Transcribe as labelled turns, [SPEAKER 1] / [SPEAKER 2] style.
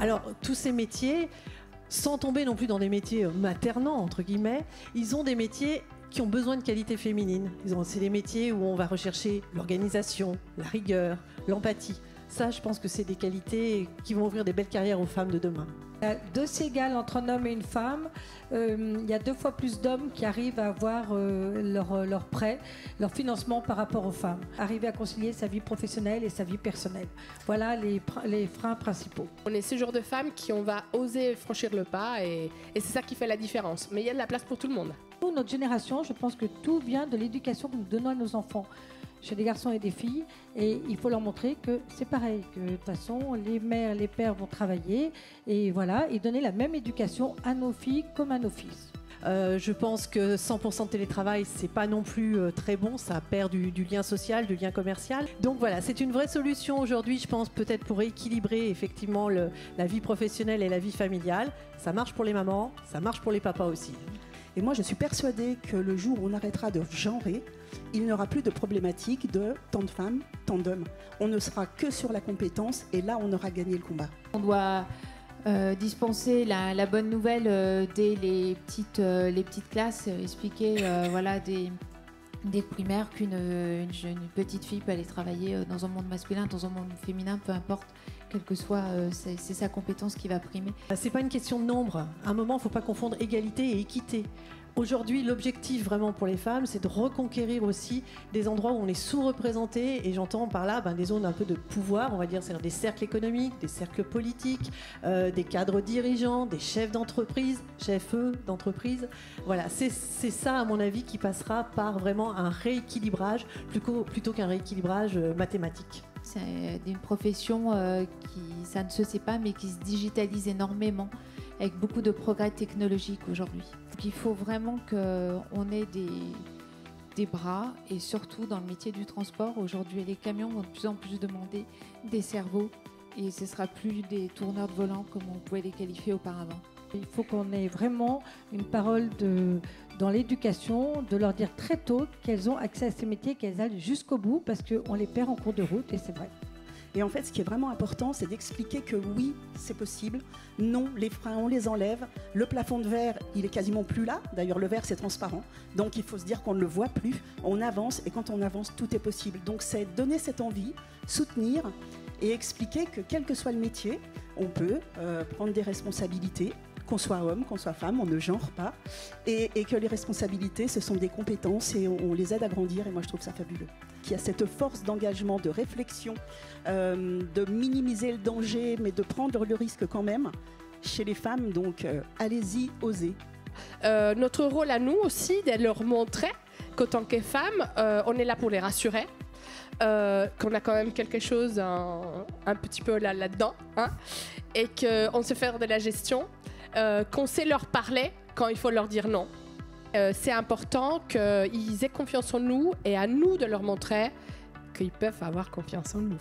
[SPEAKER 1] Alors, tous ces métiers, sans tomber non plus dans des métiers maternants, entre guillemets, ils ont des métiers qui ont besoin de qualité féminine. C'est des métiers où on va rechercher l'organisation, la rigueur, l'empathie. Ça, je pense que c'est des qualités qui vont ouvrir des belles carrières aux femmes de demain.
[SPEAKER 2] Il y a 2 égales entre un homme et une femme. Il y a 2 fois plus d'hommes qui arrivent à avoir leur prêt, leur financement par rapport aux femmes. Arriver à concilier sa vie professionnelle et sa vie personnelle. Voilà les freins principaux.
[SPEAKER 3] On est ce genre de femmes qui on va oser franchir le pas et c'est ça qui fait la différence. Mais il y a de la place pour tout le monde.
[SPEAKER 2] Pour notre génération, je pense que tout vient de l'éducation que nous donnons à nos enfants. Chez des garçons et des filles, et il faut leur montrer que c'est pareil, que de toute façon les mères, les pères vont travailler et voilà, et donner la même éducation à nos filles comme à nos fils.
[SPEAKER 1] Je pense que 100% de télétravail, c'est pas non plus très bon, ça perd du lien social, du lien commercial. Donc voilà, c'est une vraie solution aujourd'hui, je pense, peut-être pour équilibrer effectivement la vie professionnelle et la vie familiale. Ça marche pour les mamans, ça marche pour les papas aussi.
[SPEAKER 4] Et moi, je suis persuadée que le jour où on arrêtera de genrer, il n'y aura plus de problématique de tant de femmes, tant d'hommes. On ne sera que sur la compétence et là, on aura gagné le combat.
[SPEAKER 5] On doit dispenser la bonne nouvelle dès les petites classes, expliquer voilà, des primaires qu'une petite fille peut aller travailler dans un monde masculin, dans un monde féminin, peu importe. Quelle que soit, c'est sa compétence qui va primer.
[SPEAKER 1] C'est pas une question de nombre. À un moment, il ne faut pas confondre égalité et équité. Aujourd'hui, l'objectif vraiment pour les femmes, c'est de reconquérir aussi des endroits où on est sous-représenté, et j'entends par là des zones un peu de pouvoir, on va dire, c'est-à-dire des cercles économiques, des cercles politiques, des cadres dirigeants, des chefs d'entreprise, chefs d'entreprise. Voilà, c'est ça, à mon avis, qui passera par vraiment un rééquilibrage plutôt qu'un rééquilibrage mathématique.
[SPEAKER 5] C'est une profession ça ne se sait pas, mais qui se digitalise énormément, avec beaucoup de progrès technologiques aujourd'hui. Donc il faut vraiment qu'on ait des bras, et surtout dans le métier du transport. Aujourd'hui, les camions vont de plus en plus demander des cerveaux, et ce ne sera plus des tourneurs de volants comme on pouvait les qualifier auparavant.
[SPEAKER 2] Il faut qu'on ait vraiment une parole dans l'éducation, de leur dire très tôt qu'elles ont accès à ces métiers, qu'elles aillent jusqu'au bout, parce qu'on les perd en cours de route, et c'est vrai.
[SPEAKER 4] Et en fait, ce qui est vraiment important, c'est d'expliquer que oui, c'est possible. Non, les freins, on les enlève. Le plafond de verre, il est quasiment plus là. D'ailleurs, le verre, c'est transparent. Donc, il faut se dire qu'on ne le voit plus. On avance, et quand on avance, tout est possible. Donc, c'est donner cette envie, soutenir et expliquer que quel que soit le métier, on peut prendre des responsabilités. Qu'on soit homme, qu'on soit femme, on ne genre pas. Et que les responsabilités, ce sont des compétences et on les aide à grandir. Et moi, je trouve ça fabuleux. Qu'il y a cette force d'engagement, de réflexion, de minimiser le danger, mais de prendre le risque quand même chez les femmes. Donc, allez-y, osez.
[SPEAKER 3] Notre rôle à nous aussi, de leur montrer qu'en tant que femmes, on est là pour les rassurer. Qu'on a quand même quelque chose un petit peu là-dedans, hein, et qu'on sait faire de la gestion. Qu'on sait leur parler quand il faut leur dire non. C'est important qu'ils aient confiance en nous et à nous de leur montrer qu'ils peuvent avoir confiance en nous.